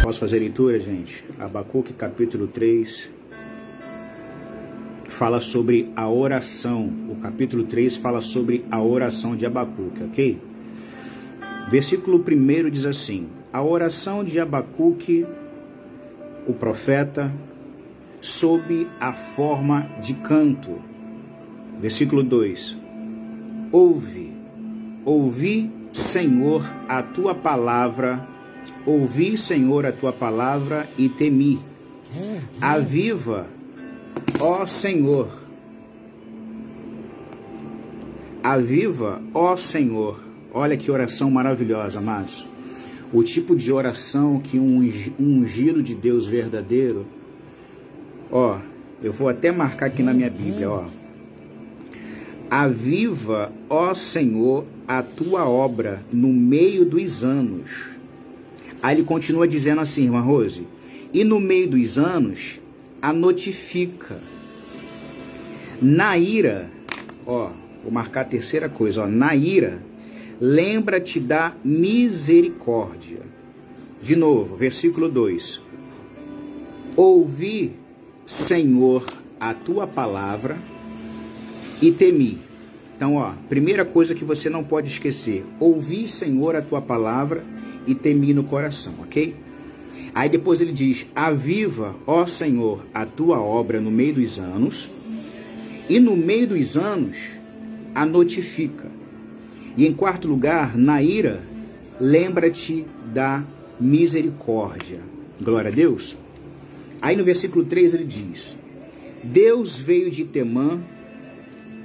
Posso fazer a leitura, gente? Abacuque, capítulo 3, fala sobre a oração. O capítulo 3 fala sobre a oração de Abacuque, ok? Versículo 1 diz assim: a oração de Abacuque, o profeta, sob a forma de canto. Versículo 2: ouvi, Senhor, a tua palavra, ouvi, Senhor, a tua palavra e temi. Aviva, ó Senhor, aviva, ó Senhor. Olha que oração maravilhosa, amados. O tipo de oração que um ungido de Deus verdadeiro, ó, eu vou até marcar aqui na minha Bíblia, ó. Aviva, ó Senhor, a tua obra no meio dos anos. Aí ele continua dizendo assim, irmã Rose, e no meio dos anos a notifica. Na ira, ó, vou marcar a terceira coisa, ó, na ira, lembra-te da misericórdia. De novo, versículo 2. Ouvi, Senhor, a tua palavra e temi. Então, ó, primeira coisa que você não pode esquecer: ouvi, Senhor, a tua palavra e temi no coração, ok? Aí depois ele diz: aviva, ó Senhor, a tua obra no meio dos anos, e no meio dos anos a notifica. E em quarto lugar, na ira, lembra-te da misericórdia. Glória a Deus. Aí no versículo 3 ele diz: Deus veio de Temã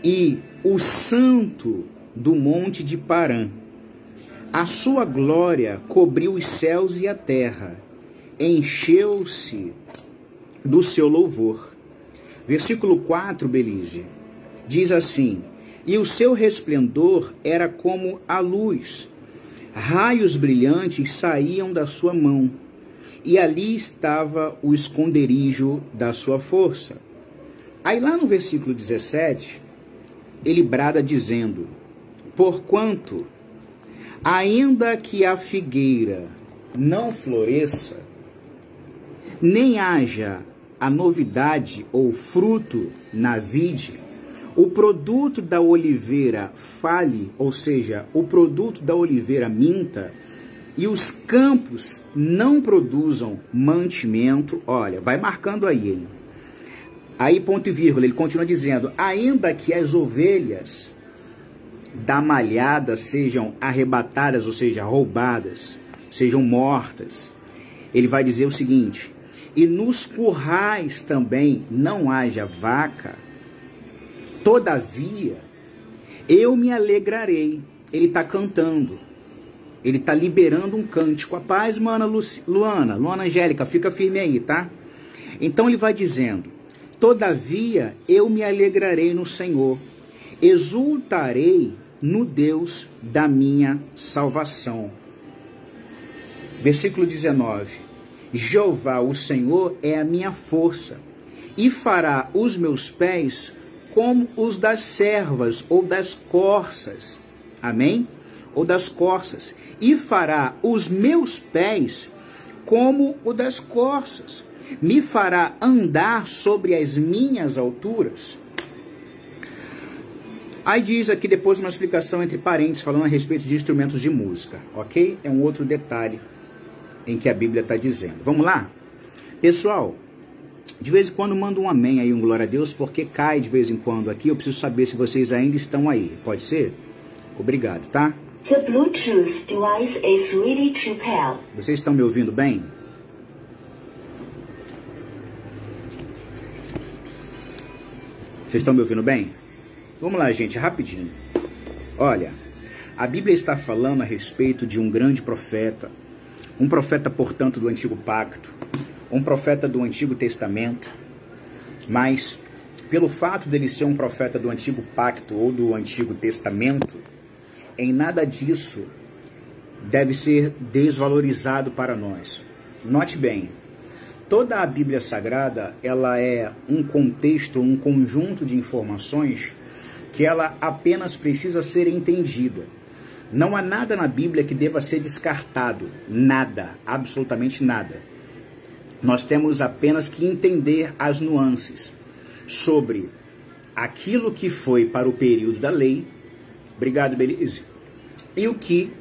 e o santo do monte de Parã. A sua glória cobriu os céus e a terra, encheu-se do seu louvor. Versículo 4, Belize, diz assim: e o seu resplendor era como a luz, raios brilhantes saíam da sua mão, e ali estava o esconderijo da sua força. Aí lá no versículo 17, ele brada dizendo: porquanto, ainda que a figueira não floresça, nem haja a novidade ou fruto na vide, o produto da oliveira fale, ou seja, o produto da oliveira minta, e os campos não produzam mantimento. Olha, vai marcando aí, hein? Aí, ponto e vírgula, ele continua dizendo: ainda que as ovelhas da malhada sejam arrebatadas, ou seja, roubadas, sejam mortas, ele vai dizer o seguinte: e nos currais também não haja vaca, todavia eu me alegrarei. Ele está cantando, ele está liberando um cântico. A paz, mana Luana Angélica, fica firme aí, tá? Então ele vai dizendo: todavia eu me alegrarei no Senhor, exultarei no Deus da minha salvação. Versículo 19: Jeová, o Senhor, é a minha força, e fará os meus pés como os das servas ou das corças. Amém? Ou das corças. E fará os meus pés como o das corças. Me fará andar sobre as minhas alturas. Aí diz aqui depois uma explicação entre parênteses, falando a respeito de instrumentos de música, ok? É um outro detalhe em que a Bíblia está dizendo. Vamos lá? Pessoal, de vez em quando manda um amém aí, um glória a Deus, porque cai de vez em quando aqui. Eu preciso saber se vocês ainda estão aí. Pode ser? Obrigado, tá? The Bluetooth device is ready to pair. Vocês estão me ouvindo bem? Vocês estão me ouvindo bem? Vamos lá, gente, rapidinho. Olha, a Bíblia está falando a respeito de um grande profeta, um profeta, portanto, do Antigo Pacto, um profeta do Antigo Testamento, mas pelo fato dele ser um profeta do Antigo Pacto ou do Antigo Testamento, em nada disso deve ser desvalorizado para nós. Note bem, toda a Bíblia Sagrada, ela é um contexto, um conjunto de informações que ela apenas precisa ser entendida. Não há nada na Bíblia que deva ser descartado. Nada, absolutamente nada. Nós temos apenas que entender as nuances sobre aquilo que foi para o período da lei. Obrigado, Belize. E o que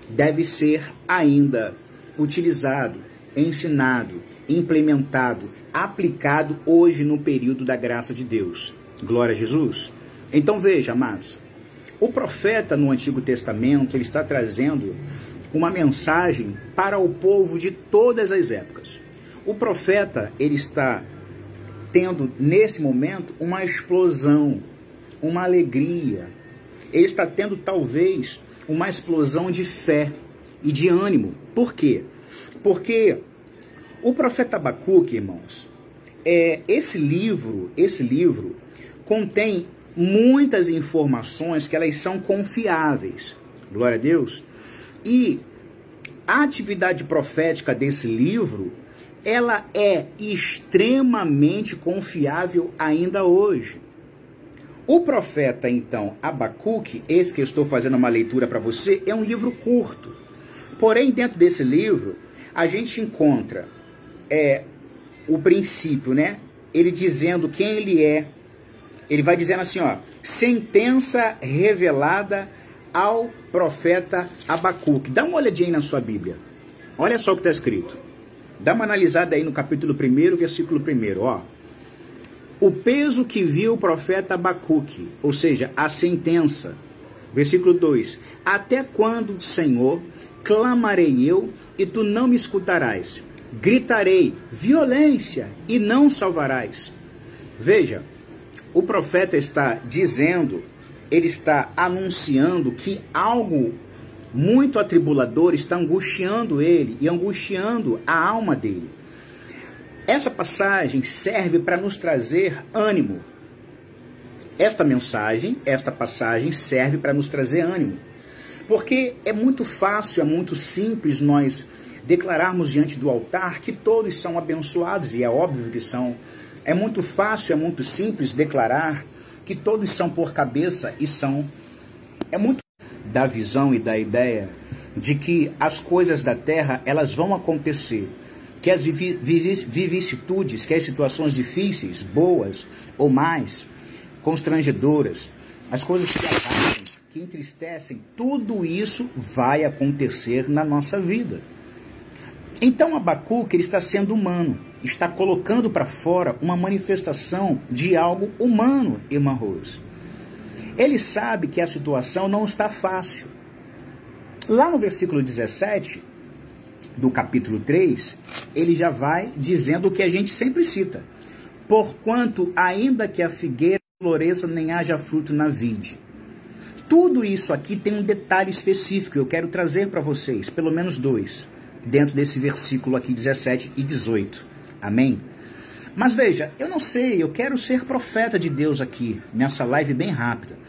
deve ser ainda utilizado, ensinado, implementado, aplicado hoje no período da graça de Deus. Glória a Jesus. Então veja, amados, o profeta no Antigo Testamento, ele está trazendo uma mensagem para o povo de todas as épocas. O profeta, ele está tendo nesse momento uma explosão, uma alegria. Ele está tendo talvez uma explosão de fé e de ânimo. Por quê? Porque o profeta Abacuque, irmãos, esse livro contém muitas informações que elas são confiáveis. Glória a Deus. E a atividade profética desse livro, ela é extremamente confiável ainda hoje. O profeta, então, Abacuque, esse que eu estou fazendo uma leitura para você, é um livro curto. Porém, dentro desse livro, a gente encontra o princípio, né? Ele dizendo quem ele é. Ele vai dizendo assim, ó, sentença revelada ao profeta Abacuque. Dá uma olhadinha aí na sua Bíblia. Olha só o que está escrito. Dá uma analisada aí no capítulo 1, versículo 1, ó. O peso que viu o profeta Abacuque, ou seja, a sentença. Versículo 2. Até quando, Senhor, clamarei eu e tu não me escutarás? Gritarei violência e não salvarás. Veja, o profeta está dizendo, ele está anunciando que algo muito atribulador está angustiando ele e angustiando a alma dele. Essa passagem serve para nos trazer ânimo. Esta passagem serve para nos trazer ânimo. Porque é muito fácil, é muito simples nós declararmos diante do altar que todos são abençoados, e é óbvio que são. É muito fácil, é muito simples declarar que todos são por cabeça e são. É muito da visão e da ideia de que as coisas da terra, elas vão acontecer, que as vicissitudes, que as situações difíceis, boas ou mais, constrangedoras, as coisas que abatem, que entristecem, tudo isso vai acontecer na nossa vida. Então Abacuque, ele está sendo humano, está colocando para fora uma manifestação de algo humano, irmã Rose. Ele sabe que a situação não está fácil. Lá no versículo 17 do capítulo 3, ele já vai dizendo o que a gente sempre cita. Porquanto, ainda que a figueira floresça, nem haja fruto na vide. Tudo isso aqui tem um detalhe específico, eu quero trazer para vocês, pelo menos dois, dentro desse versículo aqui, 17 e 18. Amém? Mas veja, eu não sei, eu quero ser profeta de Deus aqui, nessa live bem rápida.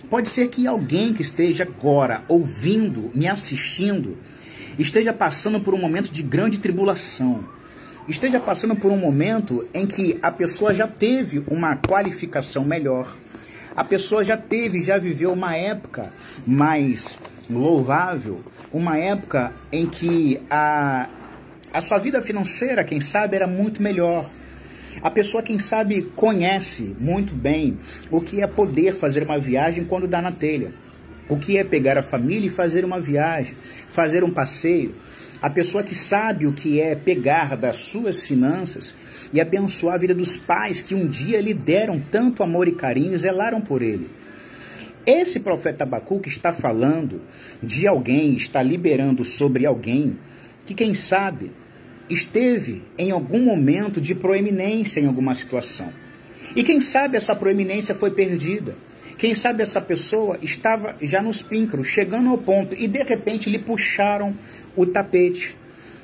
Pode ser que alguém que esteja agora ouvindo, me assistindo, esteja passando por um momento de grande tribulação, esteja passando por um momento em que a pessoa já teve uma qualificação melhor, a pessoa já viveu uma época mais louvável, uma época em que a sua vida financeira, quem sabe, era muito melhor. A pessoa, quem sabe, conhece muito bem o que é poder fazer uma viagem quando dá na telha. O que é pegar a família e fazer uma viagem, fazer um passeio. A pessoa que sabe o que é pegar das suas finanças e abençoar a vida dos pais que um dia lhe deram tanto amor e carinho e zelaram por ele. Esse profeta Abacuque está falando de alguém, está liberando sobre alguém que, quem sabe, esteve em algum momento de proeminência em alguma situação. E quem sabe essa proeminência foi perdida. Quem sabe essa pessoa estava já nos píncaros, chegando ao ponto, e de repente lhe puxaram o tapete.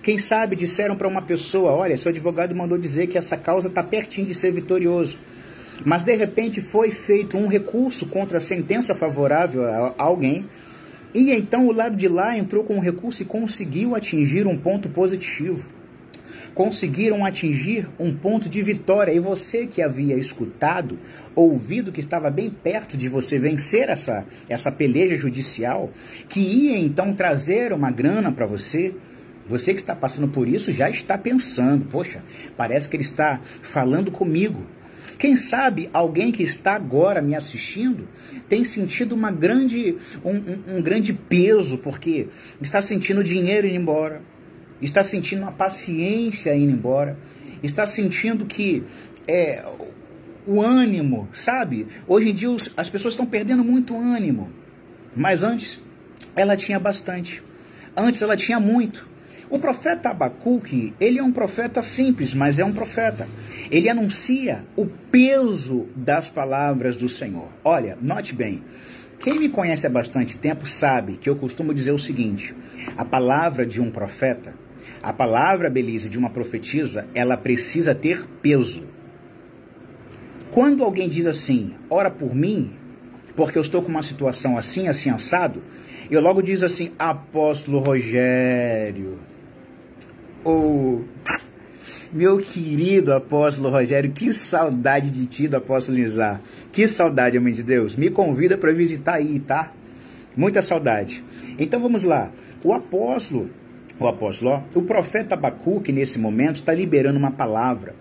Quem sabe disseram para uma pessoa, olha, seu advogado mandou dizer que essa causa está pertinho de ser vitorioso. Mas de repente foi feito um recurso contra a sentença favorável a alguém, e então o lado de lá entrou com um recurso e conseguiu atingir um ponto positivo. conseguiram atingir um ponto de vitória. E você que havia escutado, ouvido que estava bem perto de você vencer essa peleja judicial, que ia então trazer uma grana para você, você que está passando por isso já está pensando, poxa, parece que ele está falando comigo. Quem sabe alguém que está agora me assistindo tem sentido um grande peso, porque está sentindo o dinheiro indo embora, está sentindo a paciência indo embora, está sentindo que o ânimo, sabe? Hoje em dia as pessoas estão perdendo muito ânimo, mas antes ela tinha bastante, antes ela tinha muito. O profeta Abacuque, ele é um profeta simples, mas é um profeta. Ele anuncia o peso das palavras do Senhor. Olha, note bem, quem me conhece há bastante tempo sabe que eu costumo dizer o seguinte: a palavra de um profeta, a palavra, Belize, de uma profetisa, ela precisa ter peso. Quando alguém diz assim, ora por mim, porque eu estou com uma situação assim, assim, assado, eu logo diz assim, apóstolo Rogério, meu querido apóstolo Rogério, que saudade de ti, do apóstolo Nizar. Que saudade, homem de Deus. Me convida para visitar aí, tá? Muita saudade. Então vamos lá. O profeta Abacuque, nesse momento, está liberando uma palavra.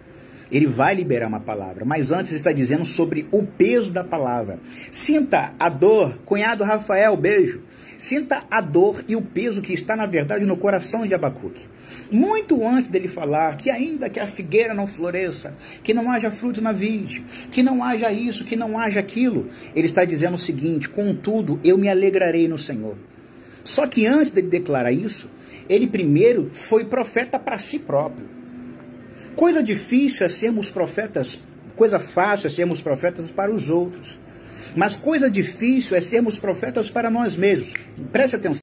Ele vai liberar uma palavra, mas antes está dizendo sobre o peso da palavra. Sinta a dor, cunhado Rafael, beijo. Sinta a dor e o peso que está, na verdade, no coração de Abacuque. Muito antes dele falar que ainda que a figueira não floresça, que não haja fruto na vide, que não haja isso, que não haja aquilo, ele está dizendo o seguinte: contudo, eu me alegrarei no Senhor. Só que antes dele declarar isso, ele primeiro foi profeta para si próprio. Coisa difícil é sermos profetas, coisa fácil é sermos profetas para os outros. Mas coisa difícil é sermos profetas para nós mesmos. Preste atenção.